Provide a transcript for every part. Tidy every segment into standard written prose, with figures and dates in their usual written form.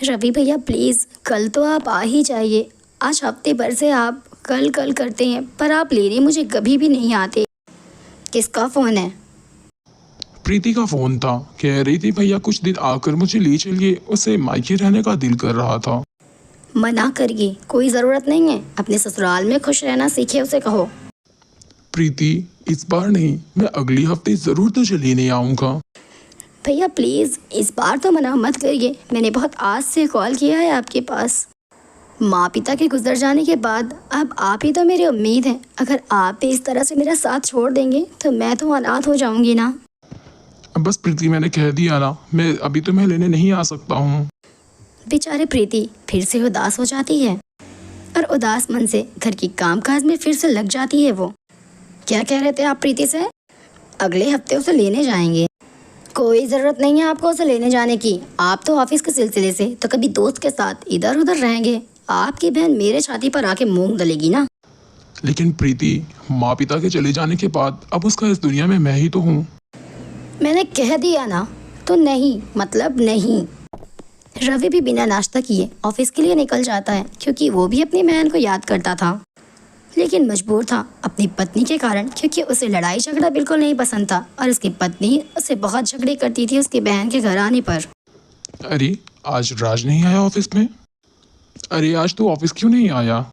रवि भैया प्लीज़ कल तो आप आ ही जाइए। आज हफ्ते भर से आप कल कल करते हैं पर आप लेने मुझे कभी भी नहीं आते। किसका फ़ोन है? प्रीति का फोन था। कह रही थी भैया कुछ दिन आकर मुझे ले चलिए, उसे मायके रहने का दिल कर रहा था। मना करिए, कोई ज़रूरत नहीं है। अपने ससुराल में खुश रहना सीखे उसे कहो। प्रीति इस बार नहीं, मैं अगले हफ्ते जरूर तुझे लेने आऊंगा। भैया प्लीज़ इस बार तो मना मत करिए। मैंने बहुत आज से कॉल किया है आपके पास। माँ पिता के गुजर जाने के बाद अब आप ही तो मेरी उम्मीद हैं। अगर आप भी इस तरह से मेरा साथ छोड़ देंगे तो मैं तो अनाथ हो जाऊंगी ना। अब बस प्रीति, मैंने कह दिया ना, मैं अभी तुम्हें लेने नहीं आ सकता हूँ। बेचारे प्रीति फिर से उदास हो जाती है और उदास मन से घर की कामकाज में फिर से लग जाती है। वो क्या कह रहे थे आप प्रीति से? अगले हफ्ते उसे लेने जाएंगे? कोई ज़रूरत नहीं है आपको उसे लेने जाने की। आप तो ऑफिस के सिलसिले से तो कभी दोस्त के साथ इधर उधर रहेंगे। आपकी बहन मेरे छाती पर आके मूंग दलेगी ना। लेकिन प्रीति, माँ पिता के चले जाने के बाद अब उसका इस दुनिया में मैं ही तो हूँ। मैंने कह दिया ना, तो नहीं मतलब नहीं। रवि भी बिना नाश्ता किए ऑफिस के लिए निकल जाता है क्योंकि वो भी अपनी बहन को याद करता था, लेकिन मजबूर था अपनी पत्नी के कारण, क्योंकि उसे लड़ाई झगड़ा बिल्कुल नहीं पसंद था और उसकी पत्नी उससे बहुत झगड़े करती थी उसकी बहन के घर आने पर। अरे आज राज नहीं आया ऑफिस में? अरे आज तू ऑफिस क्यों नहीं आया?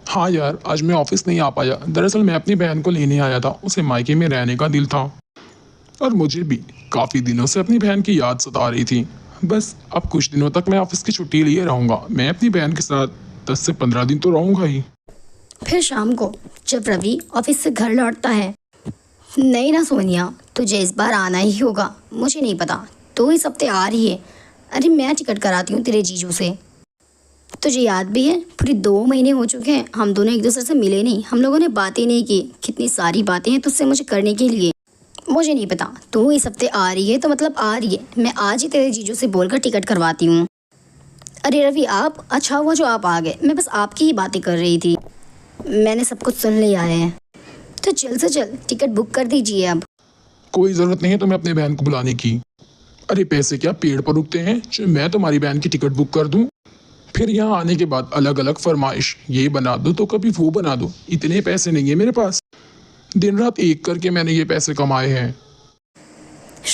हाँ यार, आज मैं ऑफिस नहीं आ पाया। दरअसल मैं अपनी बहन को लेने आया था, उसे मायके में रहने का दिल था और मुझे भी काफ़ी दिनों से अपनी बहन की याद सता रही थी। बस अब कुछ दिनों तक मैं ऑफिस की छुट्टी लिए रहूँगा। मैं अपनी बहन के साथ 10 से 15 दिन तो रहूँगा ही। फिर शाम को जब रवि ऑफिस से घर लौटता है, नहीं ना सोनिया, तुझे इस बार आना ही होगा। मुझे नहीं पता तू इस हफ्ते आ रही है। अरे मैं टिकट कराती हूँ तेरे जीजू से। तुझे याद भी है पूरे 2 महीने हो चुके हैं हम दोनों एक दूसरे से मिले नहीं, हम लोगों ने बातें नहीं की। कितनी सारी बातें हैं तुझसे मुझे करने के लिए। मुझे नहीं पता तू इस हफ्ते आ रही है तो मतलब आ रही है। मैं आज ही तेरे जीजू से बोलकर टिकट करवाती हूँ। अरे रवि आप, अच्छा हुआ जो आप आ गए। मैं बस आपकी ही बातें कर रही थी। मैंने सब कुछ सुन लिया है, तो जल्द से जल्द टिकट बुक कर दीजिए अब। कोई ज़रूरत नहीं है तुम्हें अपनी बहन को बुलाने की। अरे पैसे क्या पेड़ पर उगते हैं जो मैं तुम्हारी बहन की टिकट बुक कर दूं? फिर यहाँ आने के बाद अलग अलग फरमाइश, ये बना दो तो कभी वो बना दो। इतने पैसे नहीं है मेरे पास। दिन रात एक करके मैंने ये पैसे कमाए हैं।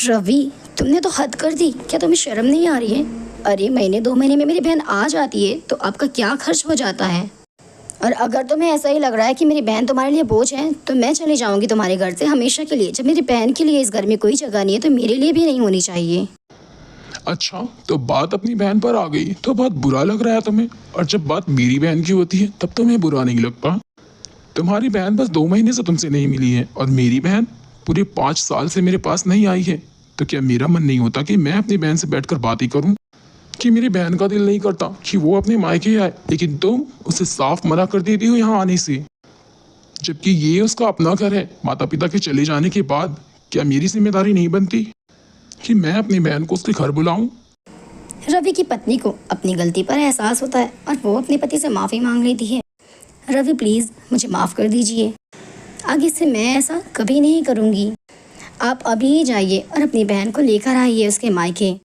रवि तुमने तो हद कर दी। क्या तुम्हें शर्म नहीं आ रही है? अरे महीने 2 महीने में मेरी बहन आ जाती है तो आपका क्या खर्च हो जाता है। और अगर तुम्हें ऐसा ही लग रहा है कि मेरी बहन तुम्हारे लिए बोझ है तो मैं चली जाऊंगी तुम्हारे घर से हमेशा के लिए। जब मेरी बहन के लिए इस घर में कोई जगह नहीं है तो मेरे लिए भी नहीं होनी चाहिए। अच्छा, तो बात अपनी बहन पर आ गई तो बहुत बुरा लग रहा है तुम्हें, और जब बात मेरी बहन की होती है तब तुम्हें बुरा नहीं लगता। तुम्हारी बहन बस 2 महीने से तुमसे नहीं मिली है और मेरी बहन पूरे 5 साल से मेरे पास नहीं आई है। तो क्या मेरा मन नहीं होता कि मैं अपनी बहन से बैठकर बात ही करूं? कि मेरी बहन का दिल नहीं करता कि वो अपने मायके आए, लेकिन तुम उसे साफ मना कर देती हो यहाँ आने से, जबकि ये उसका अपना घर है। माता पिता के चले जाने के बाद क्या मेरी जिम्मेदारी नहीं बनती कि मैं अपनी बहन को उसके घर बुलाऊं? रवि की पत्नी को अपनी गलती पर एहसास होता है और वो अपने पति से माफ़ी मांग लेती है। रवि प्लीज़ मुझे माफ़ कर दीजिए, आगे से मैं ऐसा कभी नहीं करूँगी। आप अभी ही जाइए और अपनी बहन को लेकर आइए उसके मायके।